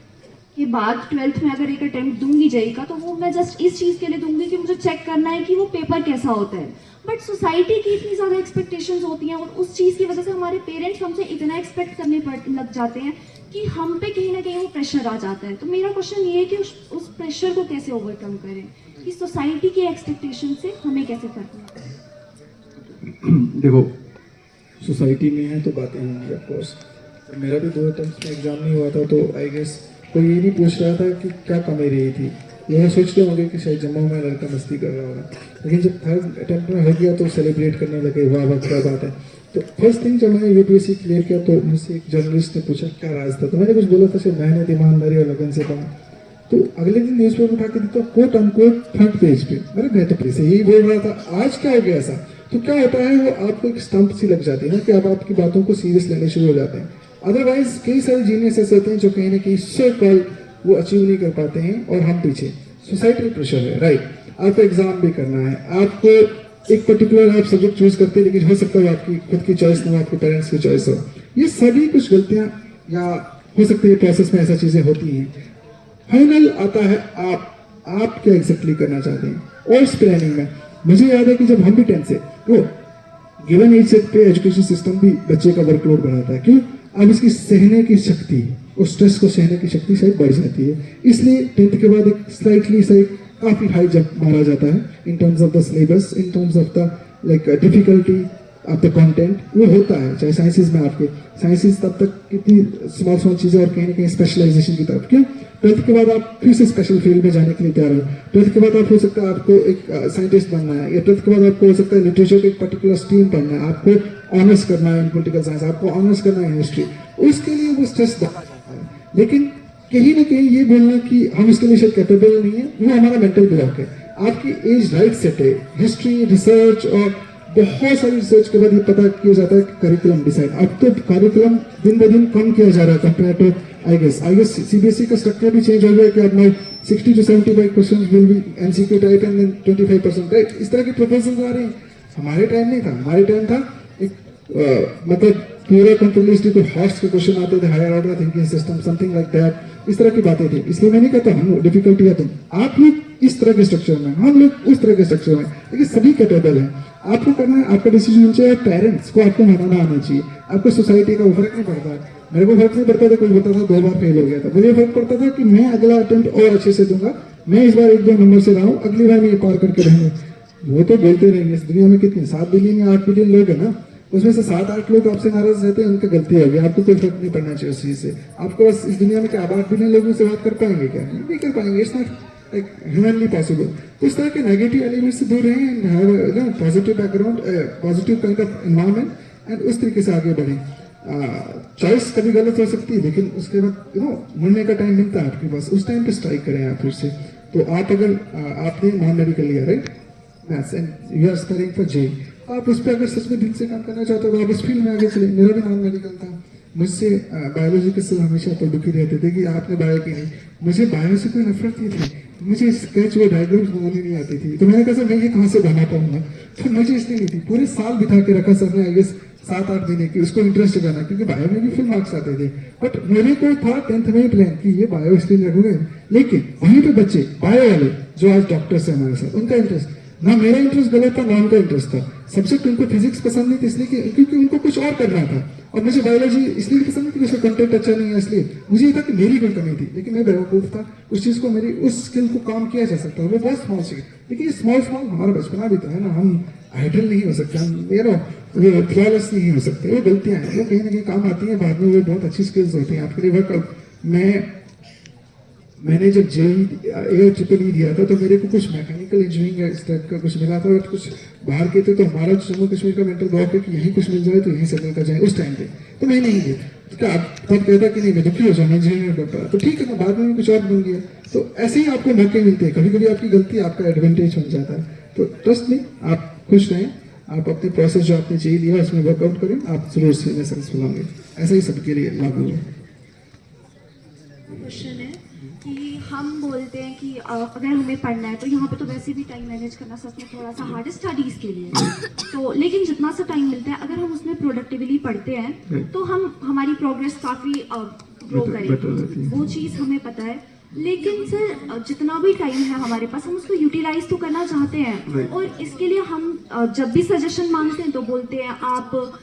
Speaker 2: के बाद 12th में अगर एक अटेम्प्ट दूंगी JEE का तो वो मैं जस्ट इस चीज़ के लिए दूंगी कि मुझे चेक करना है कि वो पेपर कैसा होता है. बट सोसाइटी की इतनी ज़्यादा एक्सपेक्टेशंस होती हैं और उस चीज़ की वजह से हमारे पेरेंट्स हमसे इतना एक्सपेक्ट करने लग जाते हैं कि हम पे कहीं ना कहीं वो प्रेशर आ जाता है. तो मेरा क्वेश्चन ये है कि उस प्रेशर को कैसे ओवरकम करें कि सोसाइटी की एक्सपेक्टेशन से हमें कैसे फर्क ना पड़े.
Speaker 1: देखो, सोसाइटी में है तो बातें होंगी ऑफ कोर्स. मेरा भी 2 अटेम्प्ट में एग्जाम नहीं हुआ था, तो आई गेस कोई ये नहीं पूछ रहा था कि क्या कमी रही थी। ये सोचते होंगे कि शायद जम्मू में लड़का मस्ती कर रहा होगा, लेकिन जब 3rd अटेम्प्ट में हो गया तो सेलिब्रेट करने लगे, वाह वाह क्या बात है। तो फर्स्ट थिंग जब मैंने यूपीएससी क्लियर किया तो मुझसे एक जर्नलिस्ट ने पूछा क्या राज था, तो मैंने कुछ बोला था सिर्फ मेहनत, ईमानदारी और लगन से पढ़ा। तो अगले दिन न्यूज़पेपर उठा के देखा कोट अनकोट फ्रंट पेज पे, मैं तो से यही बोल रहा था, आज क्या हो गया ऐसा। तो क्या होता है, वो आपको एक स्टंप सी लग जाती है ना कि आप आपकी बातों को सीरियस लेने शुरू हो जाते हैं। अदरवाइज कई सारे जीनियस ऐसे होते हैं जो कहीं ना कहीं सो कॉल वो अचीव नहीं कर पाते हैं और हम पीछे। सोसाइटल प्रेशर है, राइट, आपको एग्जाम भी करना है, आपको एक पर्टिकुलर आप सब्जेक्ट चूज करते हैं, लेकिन हो सकता है आपकी खुद की चॉइस ना हो, आपके पेरेंट्स की चॉइस हो। ये सभी कुछ गलतियां या हो सकती है प्रोसेस में ऐसा चीजें होती हैं। फाइनल आता है आप क्या एग्जैक्टली करना चाहते हैं। और इस प्लानिंग में मुझे याद है कि जब हम भी 10th से वो गिवन एज से पे एजुकेशन सिस्टम भी बच्चे का वर्कलोड बढ़ाता है। क्यों? अब इसकी सहने की शक्ति, उस स्ट्रेस को सहने की शक्ति शायद बढ़ जाती है, इसलिए 10th के बाद एक स्लाइटली से काफी हाई जंप मारा जाता है in terms of the syllabus, in terms of the like difficulty of the content. वो होता है चाहे साइंसेज में, आपके साइंसेज तब तक कितनी स्मॉल चीजें और कहीं ना कहीं स्पेशलाइजेशन की तरफ। क्यों? 12th के बाद आप फिर से स्पेशल फील्ड में जाने के लिए तैयार हो। 12th के बाद आप हो सकता है आपको एक साइंटिस्ट बनना है, या 12th के बाद आपको हो सकता है लिटरेचर का एक पर्टिकुलर स्ट्रीम पढ़ना है, आपको ऑनर्स करना है इन पॉलिटिकल साइंस, आपको ऑनर्स करना है हिस्ट्री। उसके लिए वो स्ट्रेस बढ़ा जाता है। लेकिन कहीं ना कहीं ये बोलना कि हम इसके लिए शायद कैपेबल नहीं है, वो हमारा मेंटल ब्लॉक है। आपकी एज राइट सेट है, हिस्ट्री, रिसर्च और बहुत सारी रिसर्च के बाद ये पता किया जाता है कि करिकुलम डिसाइड। अब तो करिकुलम दिन ब दिन कम किया जा रहा है compare to I guess CBSE का स्ट्रक्चर भी चेंज हो गया कि अब मैं 60 to 75 questions will be MCQ type and then 25% right, इस तरह के प्रपोजल्स आ रहे हैं। हमारे टाइम नहीं था, हमारे टाइम था एक मतलब पूरा कंट्रोलिस्टी को हॉर्स के क्वेश्चन आते थे, higher order thinking system something like that, इस तरह की बातें थी। इसलिए मैं नहीं कहता हम डिफिकल्टी आते हैं, आप लोग इस तरह के स्ट्रक्चर में, हम लोग उस तरह के स्ट्रक्चर में, लेकिन सभी कैपेबल हैं। आपको करना है, आपका डिसीजन होना चाहिए, पेरेंट्स को आपको मनाना आना चाहिए, आपको सोसाइटी का वो फर्क नहीं पड़ता है। मेरे को फर्क नहीं पड़ता था, कोई बोलता था 2 बार फेल हो गया था, मुझे फर्क पड़ता था कि मैं अगला अटेम्प्ट और अच्छे से दूंगा, मैं इस बार 1-2 नंबर से रहा हूँ, अगली बार मैं ये पार करके रहूंगा। वो तो बोलते रहेंगे, इस दुनिया में कितने 7 बिलियन या 8 बिलियन लोग है ना, उसमें से 7-8 लोग आपसे नाराज रहते हैं, उनका गलती होगी, आपको कोई फर्क नहीं पड़ना चाहिए उस चीज से। आपको बस इस दुनिया में क्या 8 बिलियन लोगों से बात कर पाएंगे क्या? नहीं कर पाएंगे, it's not like humanly possible. तो इस तरह के नेगेटिव एलिमेंट से दूर रहें and have a positive background, positive kind of environment, and उस तरीके से आगे बढ़ें। चॉइस कभी गलत हो सकती है, लेकिन उसके बाद मुड़ने का टाइम मिलता है आपके पास, उस टाइम पे स्ट्राइक करें आप फिर से। तो आप अगर आपने नॉन मेडिकल लिया right maths and you are studying for J, आप उस पर अगर सच में दिल से काम करना चाहते हो तो आप उस फील्ड में आगे चले। मेरा भी नॉन मेडिकल था, मुझसे बायोलॉजी के सर हमेशा तो दुखी रहते थे कि आपने बायो की नहीं। मुझे बायो से कोई नफरत नहीं थी, मुझे स्केच व डायग्राम्स बनानी नहीं आती थी, तो मैंने कहा सर मैं ये कहाँ से बना पाऊंगा, तो मुझे इसलिए नहीं थी। पूरे साल बिठा के रखा सर ने, आई गेस 7-8 महीने की, उसको इंटरेस्ट जगाना, क्योंकि बायो में भी फुल मार्क्स आते थे। बट मेरे को था 10th में ही प्लान कि ये बायो इसलिए रखूंगा, लेकिन वहीं पे बच्चे बायो वाले जो आज डॉक्टर्स हैं हमारे साथ, उनका इंटरेस्ट ना, मेरा इंटरेस्ट गलत था ना उनका इंटरेस्ट था। सब्जेक्ट उनको फिजिक्स पसंद नहीं थी इसलिए क्योंकि उनको कुछ और करना था, और मुझे बायोलॉजी इसलिए पसंद नहीं थी, उसका कंटेंट अच्छा नहीं है इसलिए। मुझे ये था कि मेरी कोई कमी थी, लेकिन मैं बेवकूफ था, उस चीज को मेरी उस स्किल को काम किया जा सकता है, वो बहुत स्मॉल सी। लेकिन स्मॉल हमारा बचपना भी तो है ना, हम आइडल नहीं हो सकते, हम फ्लॉलेस नहीं हो सकते, वो गलतियां हैं, वो कहीं ना कहीं काम आती हैं बाद में, वो बहुत अच्छी स्किल्स होती हैं आपके लिए। वर्कआउट मैंने जब JEE दिया था तो मेरे को कुछ मैकेनिकल इंजीनियरिंग इस टाइप का कुछ मिला था, और कुछ बाहर के थे, तो हमारा जम्मू कश्मीर का मेंटल ब्लॉक है कि यहीं कुछ मिल जाए तो यहीं सेटल कर जाए उस टाइम पे, तो मैं नहीं गया। तो क्या तब कहता कि नहीं मैं दुखी हो जाऊंगा इंजीनियर डॉक्टर, तो ठीक है मैं बाद में कुछ और बन गया। तो ऐसे ही आपको मौके मिलते हैं, कभी कभी आपकी गलती आपका एडवांटेज बन जाता है। तो ट्रस्ट में आप खुश रहें, आप अपने प्रोसेस जो आपने चाहिए लिया उसमें वर्कआउट करें, आप जरूर सक्सेसफुल होंगे। ऐसा ही सबके लिए लागू है।
Speaker 2: क्वेश्चन है कि हम बोलते हैं कि अगर हमें पढ़ना है तो यहाँ पे तो वैसे भी टाइम मैनेज करना सच में थोड़ा सा हार्ड है स्टडीज़ के लिए, तो लेकिन जितना सा टाइम मिलता है अगर हम उसमें प्रोडक्टिवली पढ़ते हैं तो हम हमारी प्रोग्रेस काफ़ी ग्रो करेगी, वो चीज़ हमें पता है। लेकिन सर जितना भी टाइम है हमारे पास हम उसको यूटिलाइज तो करना चाहते हैं, और इसके लिए हम जब भी सजेशन मांगते हैं तो बोलते हैं आप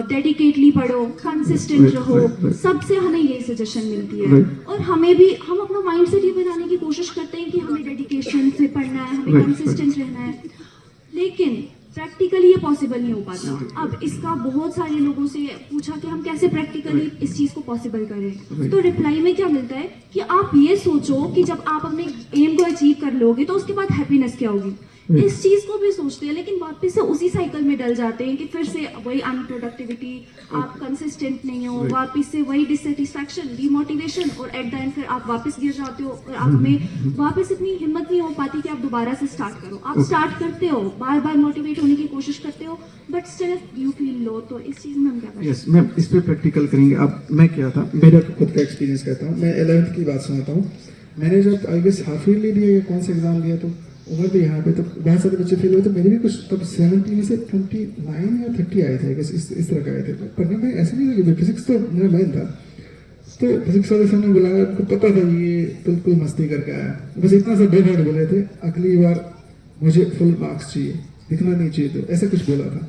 Speaker 2: डेडिकेटली पढ़ो, कंसिस्टेंट रहो, सबसे हमें यही सजेशन मिलती है। और हमें भी हम अपना माइंडसेट ये बनाने की कोशिश करते हैं कि हमें डेडिकेशन से पढ़ना है, हमें कंसिस्टेंट रहना है, लेकिन
Speaker 5: प्रैक्टिकली ये पॉसिबल नहीं हो पाता। अब इसका बहुत सारे लोगों से पूछा कि हम कैसे प्रैक्टिकली इस चीज़ को पॉसिबल करें, तो रिप्लाई में क्या मिलता है कि आप ये सोचो कि जब आप अपने एम को अचीव कर लोगे तो उसके बाद हैप्पीनेस क्या होगी। इस चीज़ को भी सोचते हैं, लेकिन वापस से उसी साइकिल में डल जाते हैं कि फिर से वही अनप्रोडक्टिविटी, आप कंसिस्टेंट नहीं हो, वापस से वही डिससेटिस्फैक्शन, डिमोटिवेशन, और एट द एंड फिर आप वापस गिर जाते हो और आप में वापस इतनी हिम्मत नहीं हो पाती कि आप दोबारा से स्टार्ट करो। आप स्टार्ट करते हो, बार बार मोटिवेट होने की कोशिश करते हो, but still you feel low. तो इस चीज़ में हम क्या करें?
Speaker 1: यस मैम, इस पे प्रैक्टिकल करेंगे। अब मैं क्या था, मेरा खुद का एक्सपीरियंस कहता हूँ। मैं 11th की बात सुनाता हूँ। मैंने जब आई गेस हाफ ईयरली दिया या कौन सा एग्जाम दिया, तो उम्र भी यहाँ पे तो बहुत सारे बच्चे फेल हुए, तो मेरे भी कुछ तब 70 में से 29 या 30 आए थे, इस तरह का आए थे। पढ़ने में ऐसा नहीं था कि फिजिक्स तो मेरा मेन था, तो फिजिक्स वाले सर ने बुलाया, उनको पता था ये बिल्कुल मस्ती करके आया, बस इतना सा 2 वर्ड बोले थे, अगली बार मुझे फुल मार्क्स चाहिए, दिखना नहीं चाहिए, तो ऐसा कुछ बोला था।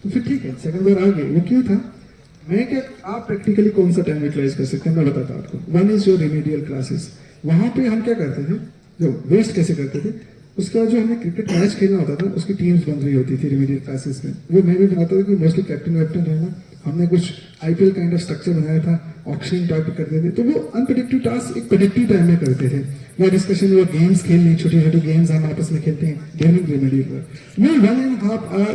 Speaker 1: तो फिर ठीक है, सेकंड बार आ गए। वो क्यों था, मैं क्या, आप प्रैक्टिकली कौन सा टाइम यूटिलाइज कर सकते हैं मैं बताता हूँ आपको। One is your remedial classes. वहाँ पे हम क्या करते थे, जो वेस्ट कैसे करते थे, उसके बाद जो हमें क्रिकेट मैच खेलना होता था उसकी टीम्स बन रही होती थी रिमेडियल क्लासेस में। वो मैं भी बनाता था कि मोस्टली कैप्टन वैप्टन रहना। हमने कुछ IPL काइंड ऑफ स्ट्रक्चर बनाया था, ऑक्शन टाइप करते थे, तो वो अनप्रेडिक्टिव टास्क एक प्रेडिक्टिव टाइम में करते थे। या डिस्कशन वो गेम्स खेलने, छोटे छोटे गेम्स हम आपस में खेलते हैं ड्यूरिंग रिमेडियल। वो 1.5 आवर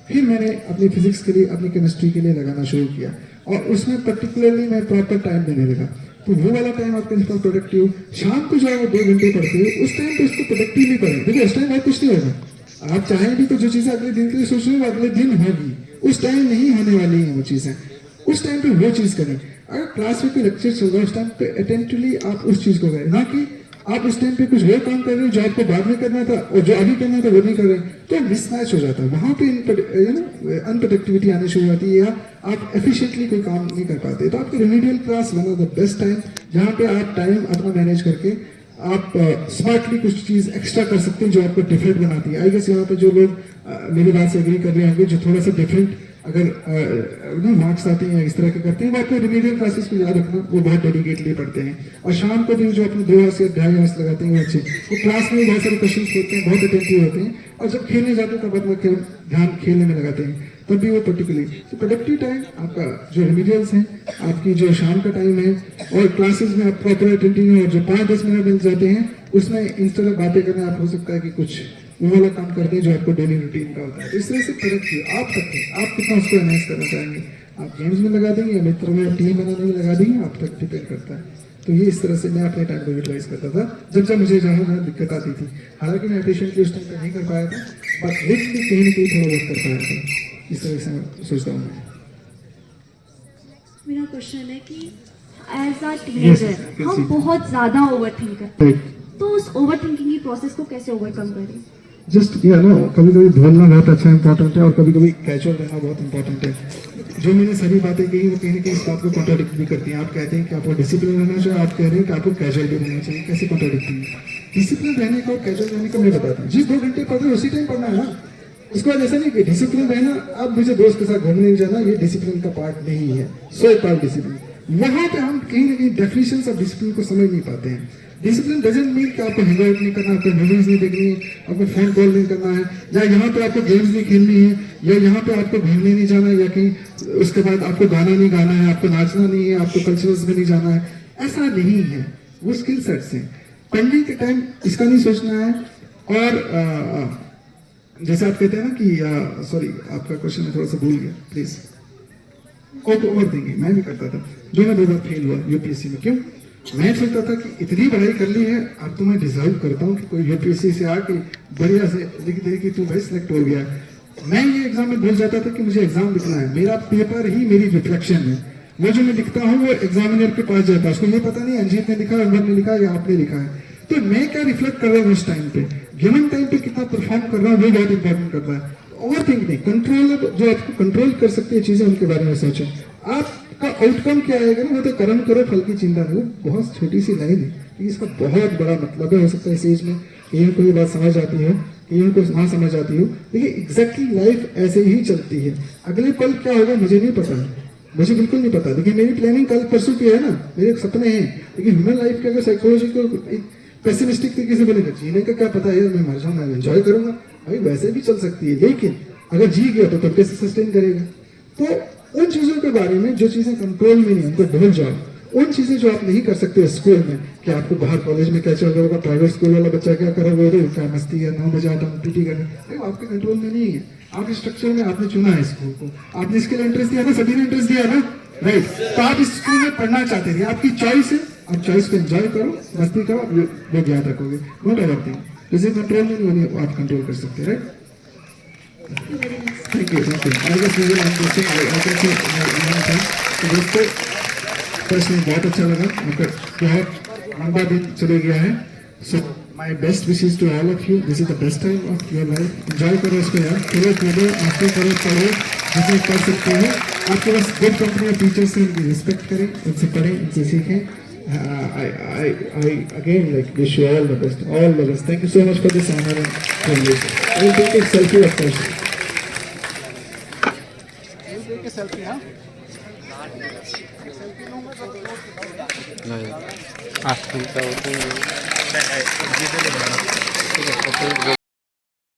Speaker 1: फिर मैंने अपनी फिजिक्स के लिए, अपनी केमिस्ट्री के लिए लगाना शुरू किया, और उसमें पर्टिकुलरली मैं प्रॉपर टाइम देने लगा। तो वो वाला टाइम आपके पास प्रोडक्टिव, शाम को जो है 2 घंटे पढ़ते हो, उस टाइम पे उसको प्रोडक्टिवली पढ़ें। देखिए उस टाइम बहुत कुछ नहीं होगा, आप चाहें भी तो जो चीज़ें अगले दिन के लिए सोच रहे हो अगले दिन होगी, उस टाइम नहीं होने वाली है वो चीज़ें। उस टाइम पे वो चीज़ करें। अगर क्लास में कोई लेक्चर चल रहा है, उस टाइम पे अटेंटिवली आप उस चीज़ को करें, ना कि आप उस टाइम पे कुछ वो काम कर रहे हो जो आपको बाद में करना था और जो अभी करना था वो नहीं कर रहे, तो मिसमैच हो जाता है। वहाँ पे अनप्रोडक्टिविटी आनी शुरू होती है, या आप एफिशिएंटली कोई काम नहीं कर पाते। तो आपकी remedial class one of the best time, जहाँ पे आप टाइम अपना मैनेज करके आप स्मार्टली कुछ चीज़ एक्स्ट्रा कर सकते हैं जो आपको डिफरेंट बनाती है। आई गेस यहाँ पे जो लोग मेरी बात से एग्री कर रहे होंगे, जो थोड़ा सा डिफरेंट अगर मार्क्स आते हैं इस तरह के करते हैं, वो आपको रिमेडियल क्लासेस को याद रखना, वो बहुत डेडिकेटली पढ़ते हैं। और शाम को भी जो अपने 2 या 2.5 आवर्स लगाते हैं वो अच्छे, वो क्लास में बहुत सारे क्वेश्चन होते हैं, बहुत अटेंटिव होते हैं, और जब खेलने जाते हैं तब अपना ध्यान खेलने में लगाते हैं, तब भी वो पर्टिकुलरली। तो प्रोडक्टिव टाइम आपका जो रिमेडियल्स हैं, आपकी जो शाम का टाइम है, और क्लासेस में आप प्रॉपर अटेंटिव हैं, और जो 5-10 मिनट मिल जाते हैं उसमें इंस्टेड ऑफ बातें करना, आप हो सकता है कि कुछ वो वाला काम करते हैं जो आपको डेली रूटीन का होता है। तो इस तरह से प्रोडक्टिव आप तक है, आप कितना उसको एनहांस करना चाहेंगे, आप गेम्स में लगा देंगे या मित्रों में टीम बनाने में लगा देंगे, आप तक डिपेंड करता है। तो ये इस तरह से मैं अपने टाइम को यूटिलाइज करता था जब मुझे जहाँ जहाँ दिक्कत आती थी। हालांकि मैं एफिशिएंटली उस टाइम पर नहीं कर पाया था, बट लिटरली कहीं ना कहीं थोड़ा बहुत कर पाया था। इस तरह से मैं सोचता हूँ।
Speaker 5: मेरा क्वेश्चन है कि एज अ टीनेजर हम बहुत ज़्यादा ओवर थिंक करते हैं, तो उस ओवर थिंकिंग की प्रोसेस को कैसे ओवरकम करें?
Speaker 1: जस्ट या नो, कभी कभी बोलना बहुत अच्छा इंपॉर्टेंट है, और कभी कभी कैजुअल रहना बहुत इंपॉर्टेंट है। जो मैंने सभी बातें कही वो कहीं ना कहीं इस बात को कॉन्ट्राडिक्ट भी करती हैं। आप कहते हैं कि आपको डिसिप्लिन रहना चाहिए, आप कह रहे हैं कि आपको कैजुअल भी रहना चाहिए, कैसे कॉन्ट्राडिक्टिंग है? डिसिप्लिन रहने का और कैजुअल रहने का मैं बताता हूँ। जिस 2 घंटे पढ़ रहे उसी टाइम पढ़ना है ना। उसके बाद ऐसा नहीं कि डिसिप्लिन रहना, अब मुझे दोस्त के साथ घूमने नहीं जाना, ये डिसिप्लिन का पार्ट नहीं है। So part discipline. वहाँ पे हम कहीं ना कहीं डेफिनेशन ऑफ डिसिप्लिन को समझ नहीं पाते हैं। डिसिप्लिन डजंट मीन कि आपको हैंग आउट नहीं करना, आपको मूवीज नहीं देखनी है, आपको फोन कॉल नहीं करना है, या यहाँ पे आपको गेम्स नहीं खेलनी है, या यहाँ पे आपको घूमने नहीं जाना है, या कहीं उसके बाद आपको गाना नहीं गाना है, आपको नाचना नहीं है, आपको कल्चरल्स में नहीं जाना है। ऐसा नहीं है। वो स्किल सेट्स हैं। पढ़ने के टाइम इसका नहीं सोचना है। और जैसे आप कहते हैं ना कि सॉरी आपका क्वेश्चन मैं थोड़ा सा भूल गया, प्लीज। ओवर थिंकिंग मैं भी करता था, जो मैं 2 बार फेल हुआ यूपीएससी में। क्यों? मैं सोचता था कि इतनी पढ़ाई कर ली है, अब तो मैं डिजर्व करता हूँ कि कोई यूपीएससी से आके बढ़िया से लिख दे कि तू भाई सिलेक्ट हो गया। मैं ये एग्जाम में भूल जाता था कि मुझे एग्जाम लिखना है, मेरा पेपर ही मेरी रिफ्लेक्शन है। वो जो मैं लिखता हूँ वो एग्जामिनर के पास जाता है, उसको ये पता नहीं अंजीत ने लिखा, अमर ने लिखा या आपने लिखा है। तो मैं क्या रिफ्लेक्ट कर रहा हूँ उस टाइम पे, गिवन टाइम पे कितना परफॉर्म कर रहा हूँ, वो बहुत इंपॉर्टेंट करता है। ओवर थिंक नहीं, कंट्रोल, जो आपको कंट्रोल कर सकती है चीजें, उनके बारे में सोचें। आपका आउटकम क्या आएगा ना, वो तो कर्म करो फल की चिंता नहीं। वो बहुत छोटी सी लाइन है, इसका बहुत बड़ा मतलब है। हो सकता है इस एज में कहीं को ये बात समझ आती है, कहीं को ना समझ आती हो, देखिए एग्जैक्टली लाइफ ऐसे ही चलती है। अगले पल क्या होगा मुझे नहीं पता, मुझे बिल्कुल नहीं पता। देखिए मेरी प्लानिंग कल परसों की है ना, मेरे सपने हैं, लेकिन ह्यूमन लाइफ के अगर साइकोलॉजी को पेसिमिस्टिक तरीके से बोलेगा, जीने का क्या पता है, मैं मर जाऊंगा, एंजॉय करूंगा, भाई वैसे भी चल सकती है। लेकिन अगर जी गया तो तब कैसे सस्टेन करेगा? तो उन चीज़ों के बारे में जो चीज़ें कंट्रोल में नहीं, उनको भूल जाओ। उन चीज़ें जो आप नहीं कर सकते स्कूल में, कि आपको बाहर कॉलेज में क्या चल रहा होगा, प्राइवेट स्कूल वाला बच्चा क्या कर रहा है, क्या मस्ती है, 9 बजे आता हूँ पीटी करने, नहीं, आपके कंट्रोल में नहीं है। आपके स्ट्रक्चर में आपने चुना है स्कूल को, आपने इसके लिए इंटरेस्ट दिया ना, सभी ने इंटरेस्ट दिया ना, राइट? तो आप इस स्कूल में पढ़ना चाहते थे, आपकी चॉइस है, आप चॉइस को एंजॉय करो, मस्ती करो, लोग याद रखोगे, नॉट अदर थिंग। जिसे कंट्रोल में नहीं होनी आप कंट्रोल कर सकते, right? Thank you, thank you. I guess we will I can say दोस्तों, प्रश्न बहुत अच्छा लगा, मतलब बहुत लंबा दिन चले गया है। So my best wishes to all of you, this is the best time of your life. Enjoy करो इसको यार, खेलो कूदो, मस्ती करो, पढ़ो जितने पढ़ सकते हो। आपके पास गुड कंपनी ऑफ टीचर्स हैं, उनकी रिस्पेक्ट करें, उनसे पढ़ें, उनसे सीखें। I again like wish you all the best, all the best. Thank you so much for this honor and privilege. I will take a selfie, of course. I will take a selfie, huh?
Speaker 6: Ah,